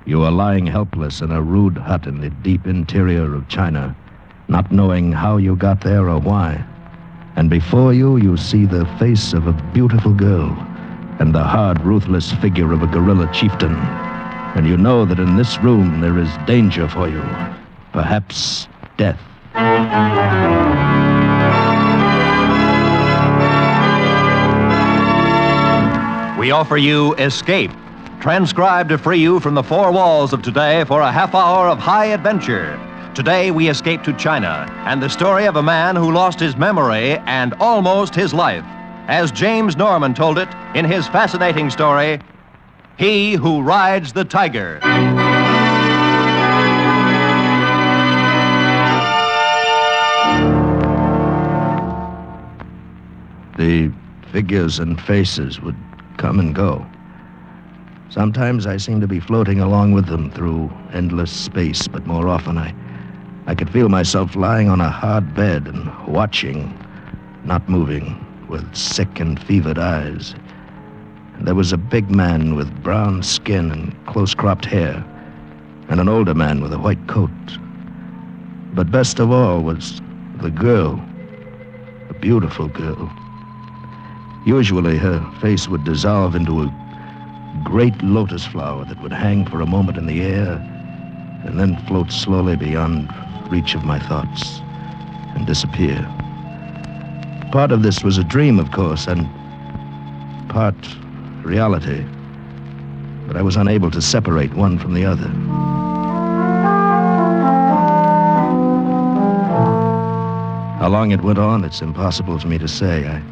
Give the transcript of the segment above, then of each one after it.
You are lying helpless in a rude hut in the deep interior of China, not knowing how you got there or why. And before you, you see the face of a beautiful girl and the hard, ruthless figure of a guerrilla chieftain. And you know that in this room there is danger for you, perhaps death. We offer you Escape, transcribed to free you from the four walls of today for a half hour of high adventure. Today we escape to China and the story of a man who lost his memory and almost his life. As James Norman told it in his fascinating story, He Who Rides the Tiger. The figures and faces would come and go. Sometimes I seemed to be floating along with them through endless space, but more often I could feel myself lying on a hard bed and watching, not moving, with sick and fevered eyes. And there was a big man with brown skin and close-cropped hair, and an older man with a white coat. But best of all was the girl, a beautiful girl. Usually her face would dissolve into a great lotus flower that would hang for a moment in the air and then float slowly beyond reach of my thoughts and disappear. Part of this was a dream, of course, and part reality, but I was unable to separate one from the other. How long it went on, it's impossible for me to say. I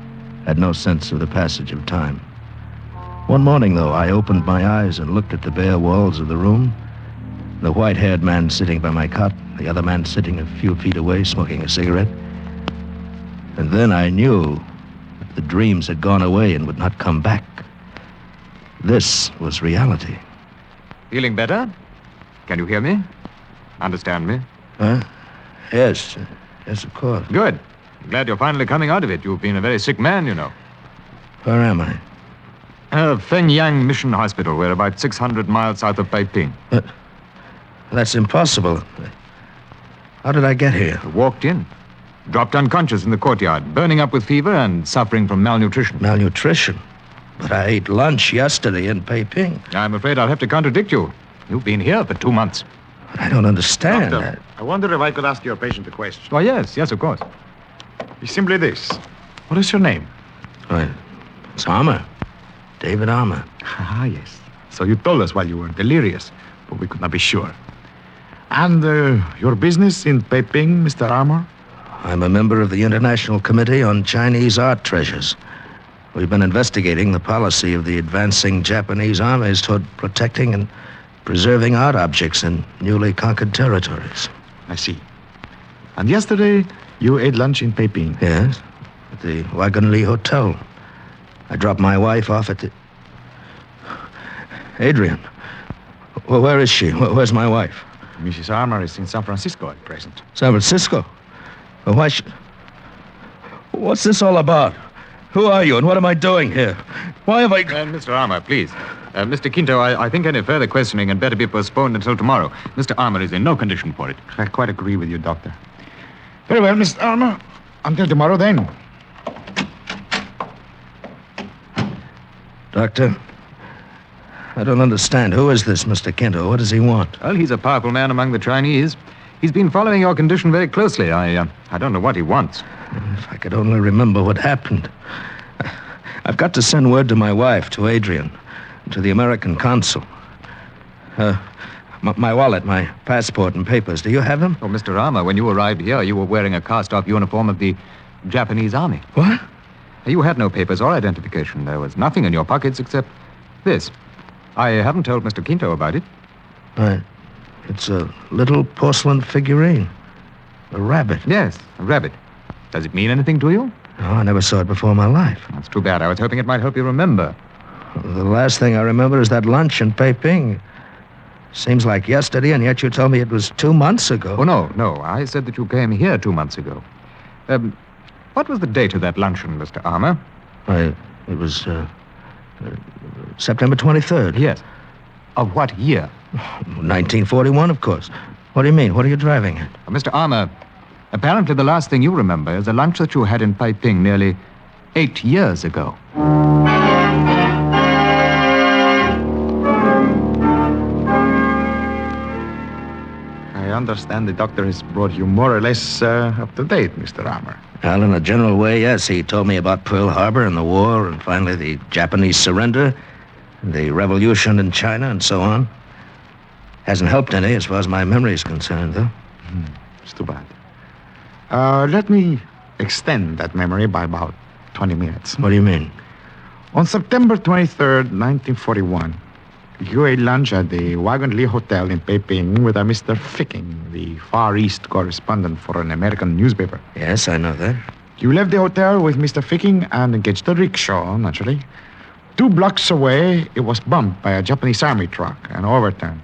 had no sense of the passage of time. One morning, though, I opened my eyes and looked at the bare walls of the room. The white-haired man sitting by my cot, the other man sitting a few feet away smoking a cigarette. And then I knew that the dreams had gone away and would not come back. This was reality. Feeling better? Can you hear me? Understand me? Yes. Yes, of course. Good. Glad you're finally coming out of it. You've been a very sick man, you know. Where am I? Fenyang Mission Hospital. We're about 600 miles south of Peiping. That's impossible. How did I get here? You walked in. Dropped unconscious in the courtyard, burning up with fever and suffering from malnutrition. Malnutrition? But I ate lunch yesterday in Peiping. I'm afraid I'll have to contradict you. You've been here for 2 months. I don't understand. Doctor, I wonder if I could ask your patient a question. Why, yes, of course. It's simply this. What is your name? It's Armour. David Armour. Ah, yes. So you told us while you were delirious, but we could not be sure. And your business in Peiping, Mr. Armour? I'm a member of the International Committee on Chinese Art Treasures. We've been investigating the policy of the advancing Japanese armies toward protecting and preserving art objects in newly conquered territories. I see. And yesterday, you ate lunch in Peiping? Yes, at the Wagon Li Hotel. I dropped my wife off at the... Adrian. Well, where is she? Where's my wife? Mrs. Armour is in San Francisco at present. San Francisco? Well, why should... What's this all about? Who are you and what am I doing here? Why have I... Mr. Armour, please. Mr. Quinto, I think any further questioning had better be postponed until tomorrow. Mr. Armour is in no condition for it. I quite agree with you, Doctor. Very well, Mr. Armour. Until tomorrow, then. Doctor, I don't understand. Who is this Mr. Quinto? What does he want? Well, he's a powerful man among the Chinese. He's been following your condition very closely. I don't know what he wants. If I could only remember what happened. I've got to send word to my wife, to Adrian, to the American consul. My wallet, my passport and papers. Do you have them? Oh, Mr. Armour, when you arrived here, you were wearing a cast-off uniform of the Japanese Army. What? You had no papers or identification. There was nothing in your pockets except this. I haven't told Mr. Quinto about it. Right. It's a little porcelain figurine. A rabbit. Yes, a rabbit. Does it mean anything to you? No, I never saw it before in my life. That's too bad. I was hoping it might help you remember. The last thing I remember is that lunch in Peiping. Seems like yesterday, and yet you told me it was 2 months ago. Oh, no. I said that you came here 2 months ago. What was the date of that luncheon, Mr. Armour? It was September 23rd. Yes. Of what year? 1941, of course. What do you mean? What are you driving at? Mr. Armour, apparently the last thing you remember is a lunch that you had in Peiping nearly 8 years ago. I understand the doctor has brought you more or less up to date, Mr. Armour. Well, in a general way, yes. He told me about Pearl Harbor and the war, and finally the Japanese surrender, and the revolution in China, and so on. Hasn't helped any as far as my memory is concerned, though. It's too bad. Let me extend that memory by about 20 minutes. What do you mean? On September 23rd, 1941, you ate lunch at the Wagon Lee Hotel in Peiping with a Mr. Ficking, the Far East correspondent for an American newspaper. Yes, I know that. You left the hotel with Mr. Ficking and engaged a rickshaw, naturally. 2 blocks away, it was bumped by a Japanese army truck and overturned.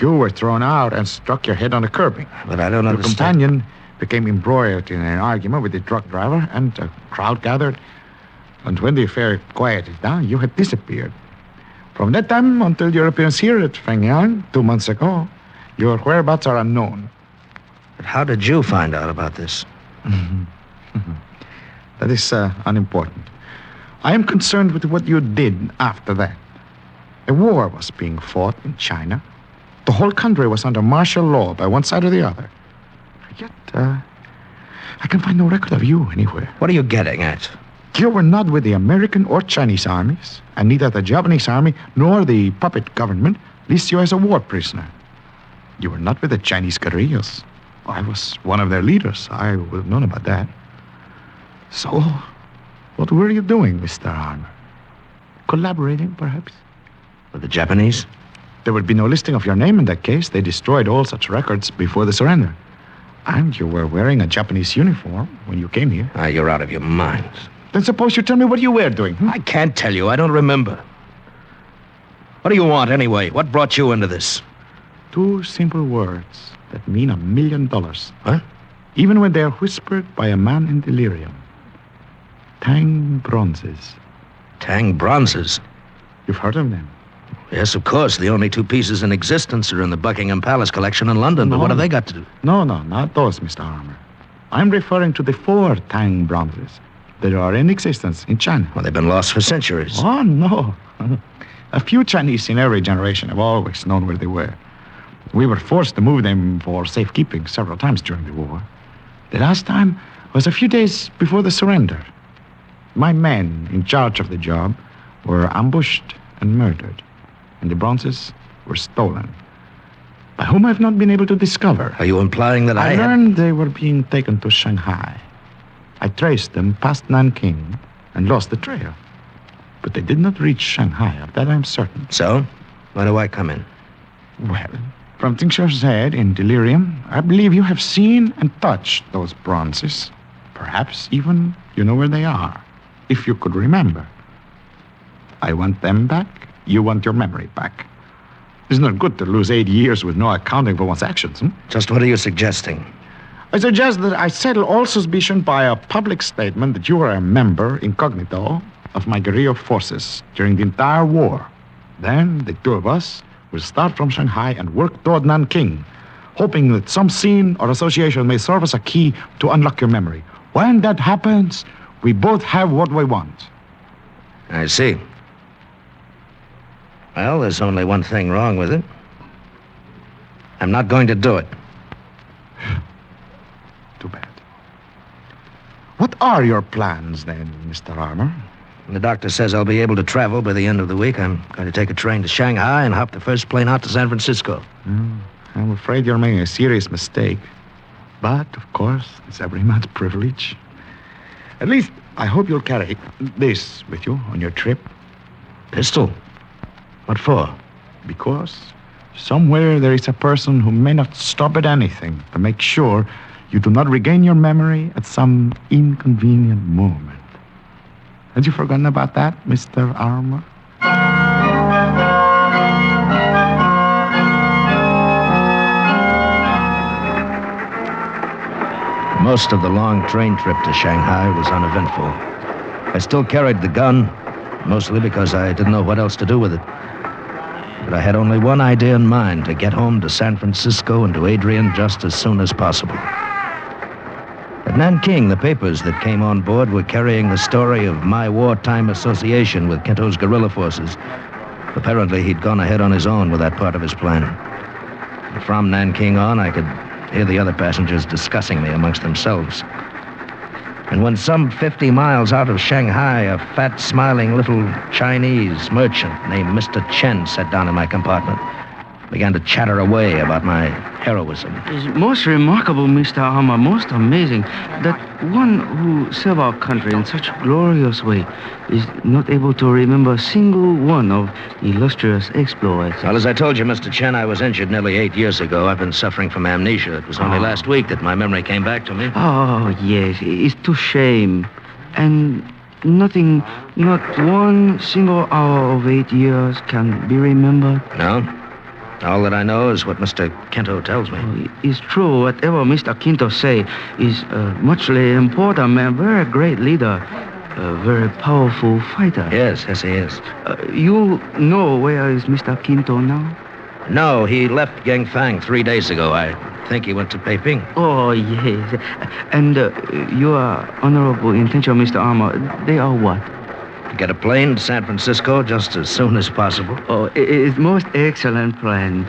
You were thrown out and struck your head on the curbing. But I don't Your understand. companion became embroiled in an argument with the truck driver, and a crowd gathered. And when the affair quieted down, you had disappeared. From that time until your appearance here at Fengyang 2 months ago, your whereabouts are unknown. But how did you find out about this? That is unimportant. I am concerned with what you did after that. A war was being fought in China. The whole country was under martial law by one side or the other. Yet, I can find no record of you anywhere. What are you getting at? You were not with the American or Chinese armies, and neither the Japanese army nor the puppet government lists you as a war prisoner. You were not with the Chinese guerrillas. I was one of their leaders. I would have known about that. So, what were you doing, Mr. Armour? Collaborating, perhaps? With the Japanese? There would be no listing of your name in that case. They destroyed all such records before the surrender. And you were wearing a Japanese uniform when you came here. Ah, you're out of your mind. Then suppose you tell me what you were doing. I can't tell you. I don't remember. What do you want, anyway? What brought you into this? 2 simple words that mean $1 million. Huh? Even when they are whispered by a man in delirium. Tang bronzes. Tang bronzes. You've heard of them? Yes, of course. The only 2 pieces in existence are in the Buckingham Palace collection in London. But No. what have they got to do? No, not those, Mr. Armour. I'm referring to the 4 Tang bronzes that are in existence in China. Well, they've been lost for centuries. Oh, no. A few Chinese in every generation have always known where they were. We were forced to move them for safekeeping several times during the war. The last time was a few days before the surrender. My men in charge of the job were ambushed and murdered, and the bronzes were stolen. By whom I've not been able to discover. Are you implying that I learned they were being taken to Shanghai. I traced them past Nanking and lost the trail. But they did not reach Shanghai, of that I'm certain. So? Why do I come in? Well, from things you said in delirium, I believe you have seen and touched those bronzes. Perhaps even you know where they are, if you could remember. I want them back. You want your memory back. It's not good to lose 8 years with no accounting for one's actions. Just what are you suggesting? I suggest that I settle all suspicion by a public statement that you are a member, incognito, of my guerrilla forces during the entire war. Then the 2 of us will start from Shanghai and work toward Nanking, hoping that some scene or association may serve as a key to unlock your memory. When that happens, we both have what we want. I see. Well, there's only one thing wrong with it. I'm not going to do it. Too bad. What are your plans then, Mr. Armour? The doctor says I'll be able to travel by the end of the week. I'm going to take a train to Shanghai and hop the first plane out to San Francisco. I'm afraid you're making a serious mistake. But, of course, it's every man's privilege. At least, I hope you'll carry this with you on your trip. Pistol? What for? Because somewhere there is a person who may not stop at anything to make sure you do not regain your memory at some inconvenient moment. Had you forgotten about that, Mr. Armour? Most of the long train trip to Shanghai was uneventful. I still carried the gun, mostly because I didn't know what else to do with it. But I had only one idea in mind, to get home to San Francisco and to Adrian just as soon as possible. At Nanking, the papers that came on board were carrying the story of my wartime association with Kinto's guerrilla forces. Apparently, he'd gone ahead on his own with that part of his plan. From Nanking on, I could hear the other passengers discussing me amongst themselves. And when some 50 miles out of Shanghai, a fat, smiling little Chinese merchant named Mr. Chen sat down in my compartment, began to chatter away about my heroism. It's most remarkable, Mr. Armour, most amazing, that one who served our country in such a glorious way is not able to remember a single one of illustrious exploits. Well, as I told you, Mr. Chen, I was injured nearly 8 years ago. I've been suffering from amnesia. It was only last week that my memory came back to me. Oh, yes, it's too shame. And nothing, not one single hour of 8 years can be remembered. No? All that I know is what Mr. Kinto tells me. It's true. Whatever Mr. Kinto say is a muchly important man, very great leader, a very powerful fighter. Yes, he is. You know where is Mr. Kinto now? No, he left Gangfang 3 days ago. I think he went to Peiping. Oh, yes. And your honorable intention, Mr. Armour, they are what? Get a plane to San Francisco just as soon as possible. Oh, it's most excellent plan.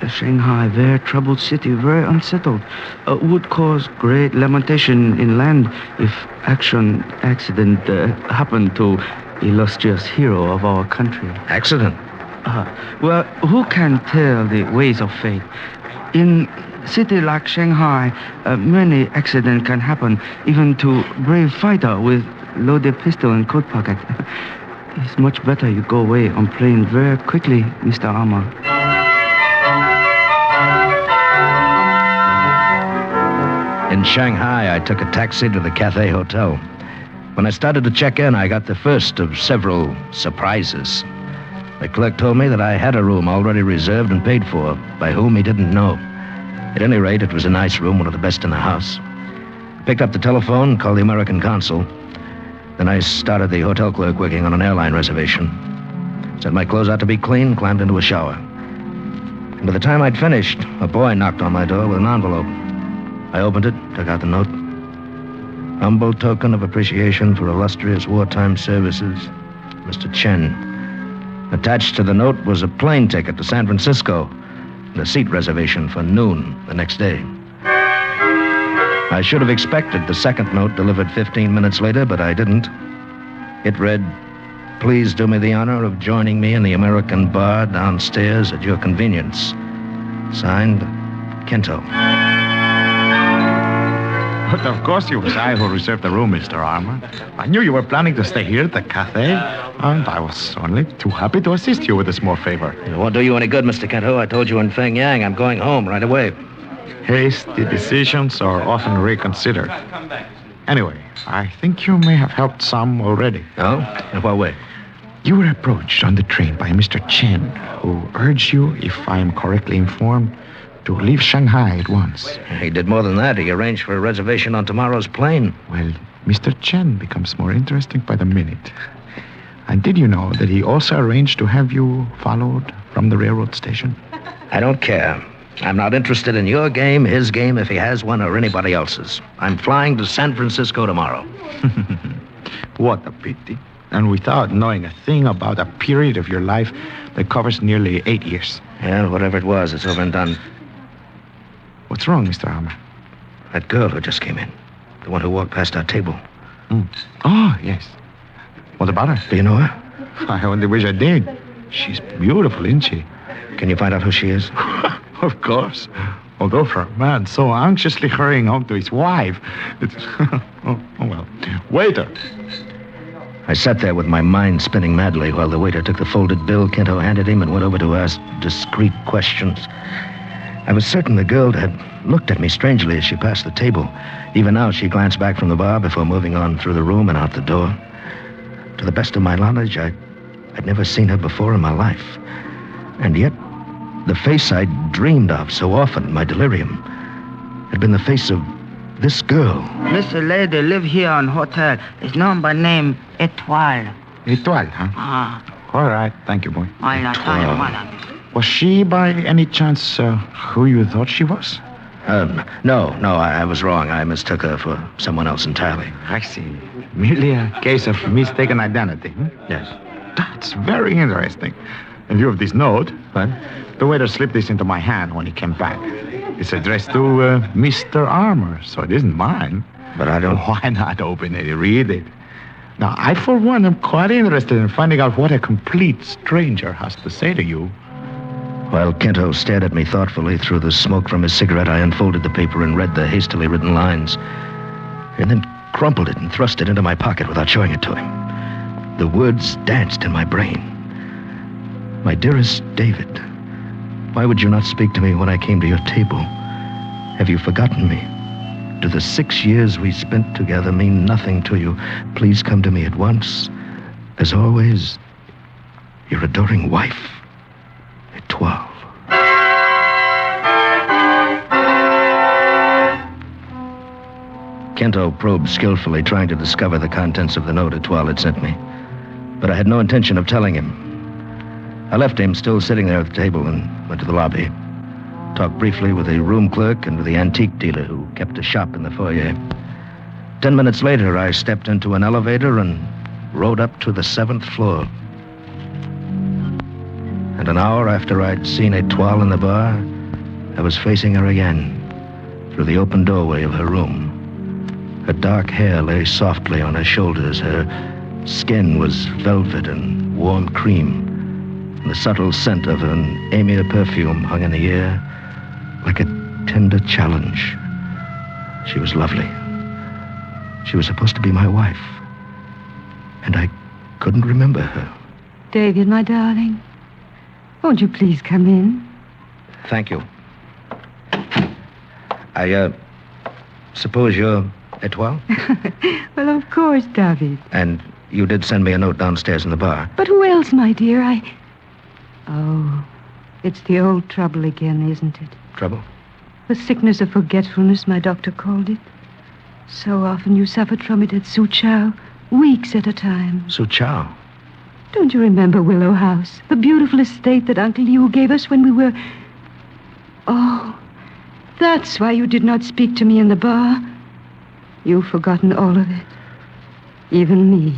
Shanghai, very troubled city, very unsettled. Would cause great lamentation in land if accident happened to illustrious hero of our country. Accident? Well, who can tell the ways of fate? In city like Shanghai, many accidents can happen, even to brave fighter with loaded pistol and coat pocket. It's much better you go away on plane very quickly, Mr. Armour. In Shanghai, I took a taxi to the Cathay Hotel. When I started to check in, I got the first of several surprises. The clerk told me that I had a room already reserved and paid for, by whom he didn't know. At any rate, it was a nice room, one of the best in the house. I picked up the telephone, called the American consul. Then I started the hotel clerk working on an airline reservation. Set my clothes out to be clean, climbed into a shower. And by the time I'd finished, a boy knocked on my door with an envelope. I opened it, took out the note. Humble token of appreciation for illustrious wartime services, Mr. Chen. Attached to the note was a plane ticket to San Francisco and a seat reservation for noon the next day. I should have expected the second note delivered 15 minutes later, but I didn't. It read, "Please do me the honor of joining me in the American bar downstairs at your convenience. Signed, Kinto." But of course it was I who reserved the room, Mr. Armour. I knew you were planning to stay here at the Cathay, and I was only too happy to assist you with a small favor. It won't do you any good, Mr. Kinto. I told you in Fengyang I'm going home right away. Hasty decisions are often reconsidered. Anyway, I think you may have helped some already. Oh? In what way? You were approached on the train by Mr. Chen, who urged you, if I am correctly informed, to leave Shanghai at once. He did more than that. He arranged for a reservation on tomorrow's plane. Well, Mr. Chen becomes more interesting by the minute. And did you know that he also arranged to have you followed from the railroad station? I don't care. I'm not interested in your game, his game, if he has one, or anybody else's. I'm flying to San Francisco tomorrow. What a pity. And without knowing a thing about a period of your life that covers nearly 8 years. Yeah, whatever it was, it's over and done. What's wrong, Mr. Armour? That girl who just came in. The one who walked past our table. Oh, yes. What about her? Do you know her? I only wish I did. She's beautiful, isn't she? Can you find out who she is? Of course. Although for a man so anxiously hurrying home to his wife, it's... oh, well. Waiter. I sat there with my mind spinning madly while the waiter took the folded bill Kinto handed him and went over to ask discreet questions. I was certain the girl had looked at me strangely as she passed the table. Even now, she glanced back from the bar before moving on through the room and out the door. To the best of my knowledge, I'd never seen her before in my life. And yet, the face I'd dreamed of so often in my delirium had been the face of this girl. Mr. Lady live here on hotel. It's known by name Etoile. Etoile, huh? All right. Thank you, boy. Well, Was she, by any chance, who you thought she was? No, I was wrong. I mistook her for someone else entirely. I see. Merely a case of mistaken identity. Yes. That's very interesting. In view of this note, What? the waiter slipped this into my hand when he came back. It's addressed to Mr. Armour, so it isn't mine. But I don't... Why not open it and read it? Now, I, for one, am quite interested in finding out what a complete stranger has to say to you. While Kento stared at me thoughtfully through the smoke from his cigarette, I unfolded the paper and read the hastily written lines, and then crumpled it and thrust it into my pocket without showing it to him. The words danced in my brain. My dearest David, why would you not speak to me when I came to your table? Have you forgotten me? Do the 6 years we spent together mean nothing to you? Please come to me at once. As always, your adoring wife, Étoile. Kento probed skillfully, trying to discover the contents of the note Étoile had sent me. But I had no intention of telling him. I left him still sitting there at the table and went to the lobby. Talked briefly with the room clerk and with the antique dealer who kept a shop in the foyer. 10 minutes later, I stepped into an elevator and rode up to the 7th floor. And an hour after I'd seen Étoile in the bar, I was facing her again through the open doorway of her room. Her dark hair lay softly on her shoulders. Her skin was velvet and warm cream. And the subtle scent of an amia perfume hung in the air like a tender challenge. She was lovely. She was supposed to be my wife. And I couldn't remember her. David, my darling, won't you please come in? Thank you. I suppose you're Étoile? Well, of course, David. And you did send me a note downstairs in the bar. But who else, my dear? Oh, it's the old trouble again, isn't it? Trouble? The sickness of forgetfulness, my doctor called it. So often you suffered from it at Suchao, weeks at a time. Suchao? Don't you remember Willow House, the beautiful estate that Uncle Liu gave us when we were... Oh, that's why you did not speak to me in the bar. You've forgotten all of it. Even me.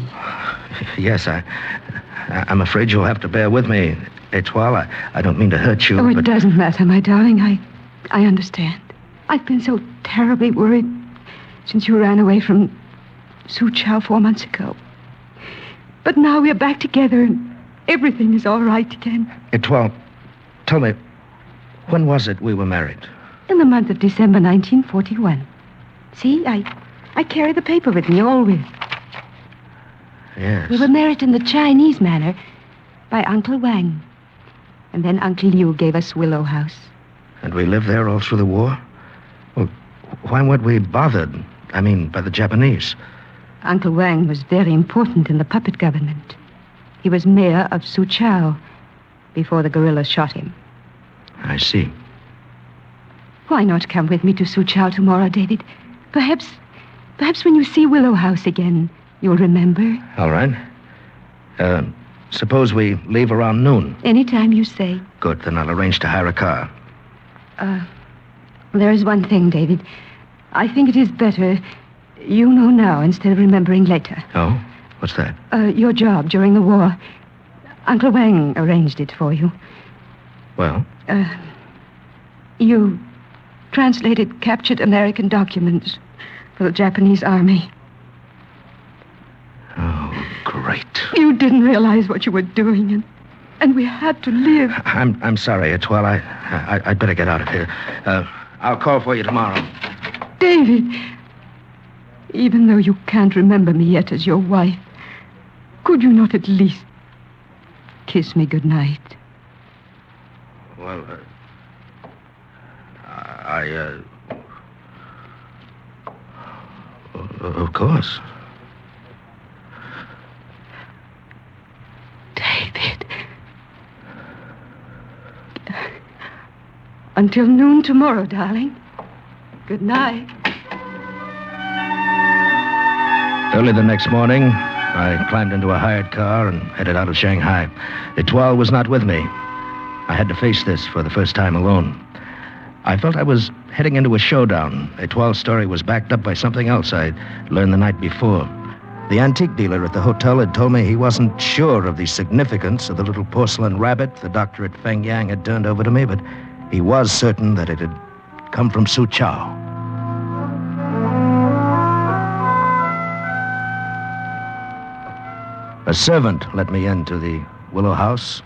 Yes, I'm afraid you'll have to bear with me, Étoile. I don't mean to hurt you, Oh, it but... doesn't matter, my darling. I understand. I've been so terribly worried since you ran away from Suchao 4 months ago. But now we're back together and everything is all right again. Étoile, tell me, when was it we were married? In the month of December 1941. See, I carry the paper with me always. Yes. We were married in the Chinese manner by Uncle Wang. And then Uncle Liu gave us Willow House. And we lived there all through the war? Well, why weren't we bothered? I mean, by the Japanese? Uncle Wang was very important in the puppet government. He was mayor of Suchao before the guerrillas shot him. I see. Why not come with me to Suchao tomorrow, David? Perhaps when you see Willow House again, you'll remember. All right. Suppose we leave around noon. Anytime you say. Good, then I'll arrange to hire a car. There is one thing, David. I think it is better you know now instead of remembering later. Oh? What's that? Your job during the war. Uncle Wang arranged it for you. Well? You translated captured American documents for the Japanese army. Oh, great. You didn't realize what you were doing, and we had to live. I'm sorry, Étoile. I'd better get out of here. I'll call for you tomorrow. David, even though you can't remember me yet as your wife, could you not at least kiss me goodnight? Well, of course. David. Until noon tomorrow, darling. Good night. Early the next morning, I climbed into a hired car and headed out of Shanghai. Etoile was not with me. I had to face this for the first time alone. I felt I was heading into a showdown. Etoile's story was backed up by something else I'd learned the night before. The antique dealer at the hotel had told me he wasn't sure of the significance of the little porcelain rabbit the doctor at Fengyang had turned over to me, but he was certain that it had come from Suzhou. A servant let me into the Willow House,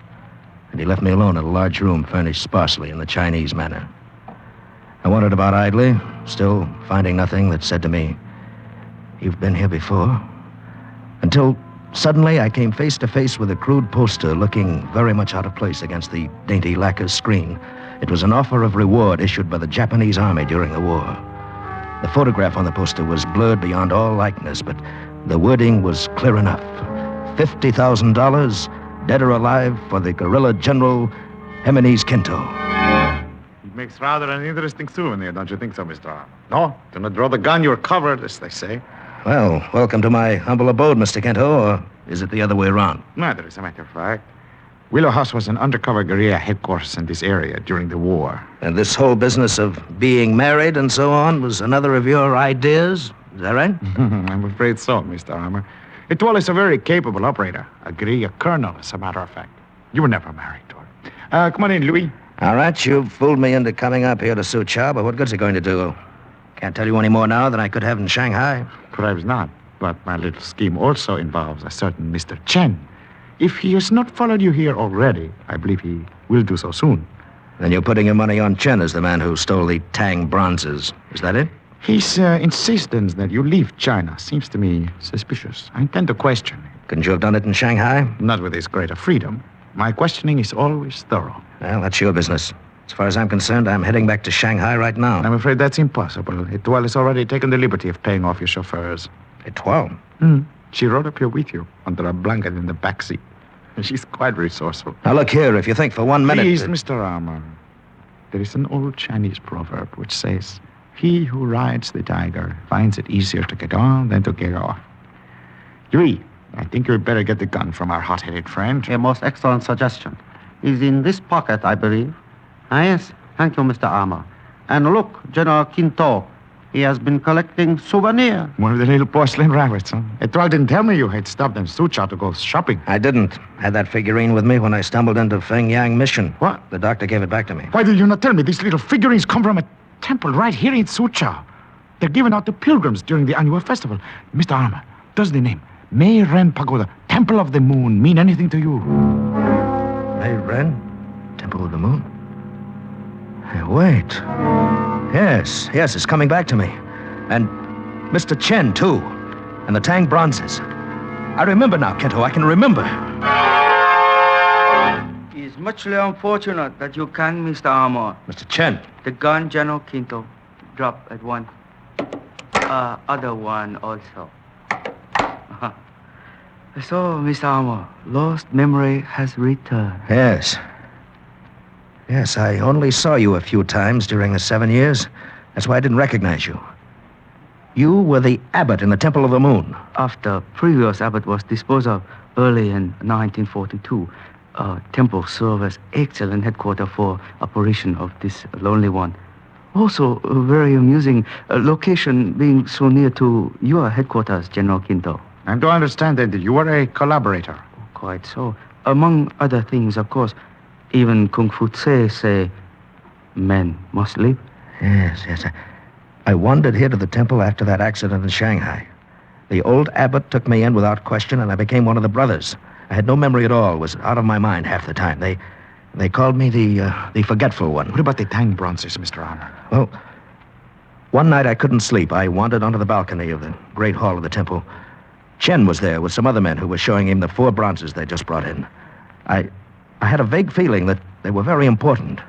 and he left me alone in a large room furnished sparsely in the Chinese manner. I wandered about idly, still finding nothing that said to me, "You've been here before," until suddenly I came face to face with a crude poster looking very much out of place against the dainty lacquer screen. It was an offer of reward issued by the Japanese army during the war. The photograph on the poster was blurred beyond all likeness, but the wording was clear enough. $50,000, dead or alive, for the guerrilla general Jimenez Quinto. It makes rather an interesting souvenir, don't you think so, Mr. Armour? No, do not draw the gun, you're covered, as they say. Well, welcome to my humble abode, Mr. Quinto, or is it the other way around? Neither, as a matter of fact. Willow House was an undercover guerrilla headquarters in this area during the war. And this whole business of being married and so on was another of your ideas? Is that right? I'm afraid so, Mr. Armour. Etoile is a very capable operator, a guerrilla colonel, as a matter of fact. You were never married to her. Come on in, Louis. All right, you've fooled me into coming up here to Suzhou, but what good's it going to do? Can't tell you any more now than I could have in Shanghai. Perhaps not, but my little scheme also involves a certain Mr. Chen. If he has not followed you here already, I believe he will do so soon. Then you're putting your money on Chen as the man who stole the Tang bronzes. Is that it? His insistence that you leave China seems to me suspicious. I intend to question him. Couldn't you have done it in Shanghai? Not with this greater freedom. My questioning is always thorough. Well, that's your business. As far as I'm concerned, I'm heading back to Shanghai right now. I'm afraid that's impossible. Etoile has already taken the liberty of paying off your chauffeurs. Etoile? She rode up here with you, under a blanket in the back seat. She's quite resourceful. Now, look here, if you think for 1 minute... Please, Mr. Armour. There is an old Chinese proverb which says, "He who rides the tiger finds it easier to get on than to get off." Louis, I think you'd better get the gun from our hot-headed friend. A most excellent suggestion. Is in this pocket, I believe. Ah, yes. Thank you, Mr. Armour. And look, General Quinto. He has been collecting souvenirs. One of the little porcelain rabbits, huh? Etoile didn't tell me you had stopped in Suzhou to go shopping. I didn't. Had that figurine with me when I stumbled into Fengyang Mission. What? The doctor gave it back to me. Why did you not tell me these little figurines come from a temple right here in Suzhou? They're given out to pilgrims during the annual festival. Mr. Armour, does the name Mei Ren Pagoda, Temple of the Moon, mean anything to you? Mei Ren? Temple of the Moon? Hey, wait. Yes, it's coming back to me. And Mr. Chen, too. And the Tang bronzes. I remember now, Quinto, I can remember. It's muchly unfortunate that you can't, Mr. Armour. Mr. Chen. The gun, General Quinto, dropped at one. Other one also. So, Mr. Armour, lost memory has returned. Yes. Yes, I only saw you a few times during the 7 years. That's why I didn't recognize you. You were the abbot in the Temple of the Moon. After previous abbot was disposed of early in 1942, temple served as excellent headquarters for operation of this lonely one. Also, a very amusing location being so near to your headquarters, General Quinto. I'm to understand that you were a collaborator. Quite so. Among other things, of course, even Kung Fu Tse say men must live. Yes. I wandered here to the temple after that accident in Shanghai. The old abbot took me in without question, and I became one of the brothers. I had no memory at all, was out of my mind half the time. They called me the forgetful one. What about the Tang bronzes, Mr. Armour? Well, one night I couldn't sleep. I wandered onto the balcony of the great hall of the temple. Chen was there with some other men who were showing him the 4 bronzes they just brought in. I had a vague feeling that they were very important.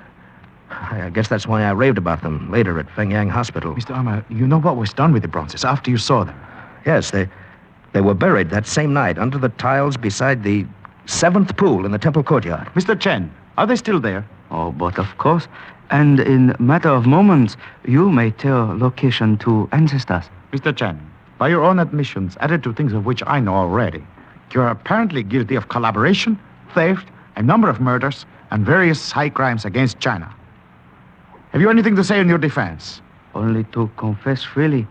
I guess that's why I raved about them later at Fengyang Hospital. Mr. Armour, you know what was done with the bronzes after you saw them? Yes, they were buried that same night under the tiles beside the 7th pool in the temple courtyard. Mr. Chen, are they still there? Oh, but of course. And in matter of moments, you may tell location to ancestors. Mr. Chen, by your own admissions, added to things of which I know already, you are apparently guilty of collaboration, theft, a number of murders, and various high crimes against China. Have you anything to say in your defense? Only to confess freely.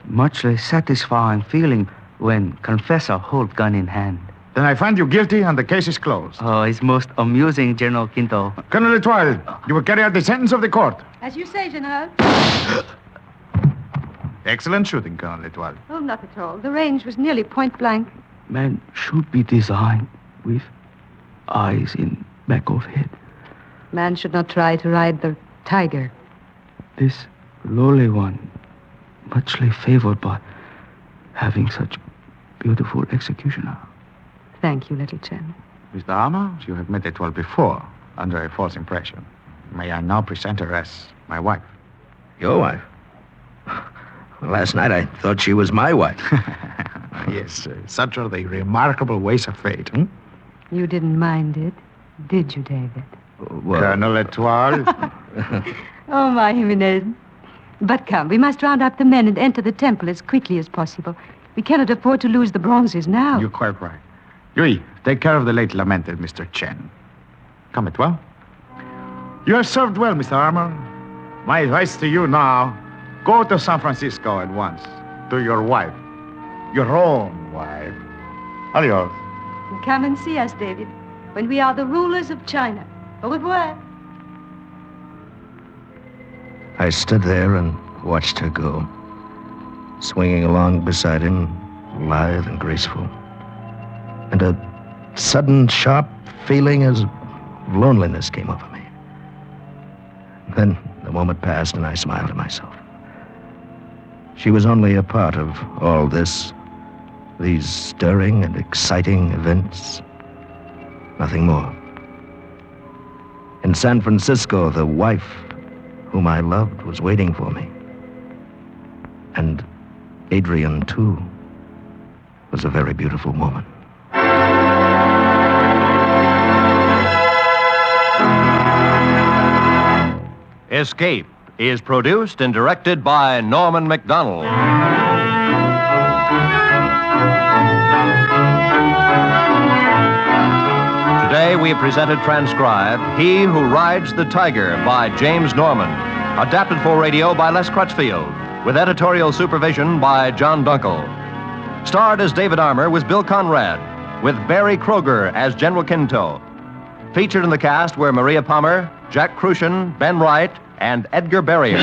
Much less satisfying feeling when confessor hold gun in hand. Then I find you guilty and the case is closed. Oh, it's most amusing, General Quinto. Colonel Etoile, you will carry out the sentence of the court. As you say, General. Excellent shooting, Colonel Etoile. Oh, not at all. The range was nearly point blank. Man should be designed with eyes in back of head. Man should not try to ride the tiger. This lowly one, muchly favored by having such beautiful executioner. Thank you, little Chen. Mr. Armour, you have met Etoile before, under a false impression. May I now present her as my wife? Your wife? Last night I thought she was my wife. Yes, such are the remarkable ways of fate. You didn't mind it, did you, David? Well, Colonel Etoile. Oh, my Jimenez. But come, we must round up the men and enter the temple as quickly as possible. We cannot afford to lose the bronzes now. You're quite right. Yui, take care of the late lamented Mr. Chen. Come, Etoile. You have served well, Mr. Armour. My advice to you now, go to San Francisco at once. To your wife. Your own wife. Adios. Come and see us, David, when we are the rulers of China. Au revoir. I stood there and watched her go, swinging along beside him, lithe and graceful. And a sudden, sharp feeling of loneliness came over me. Then the moment passed and I smiled to myself. She was only a part of all this, these stirring and exciting events. Nothing more. In San Francisco, the wife whom I loved was waiting for me. And Adrian, too, was a very beautiful woman. Escape is produced and directed by Norman MacDonald. Today we presented transcribed He Who Rides the Tiger by James Norman, adapted for radio by Les Crutchfield, with editorial supervision by John Dunkel. Starred as David Armour was Bill Conrad, with Barry Kroger as General Quinto. Featured in the cast were Maria Palmer, Jack Crucian, Ben Wright, and Edgar Barrier.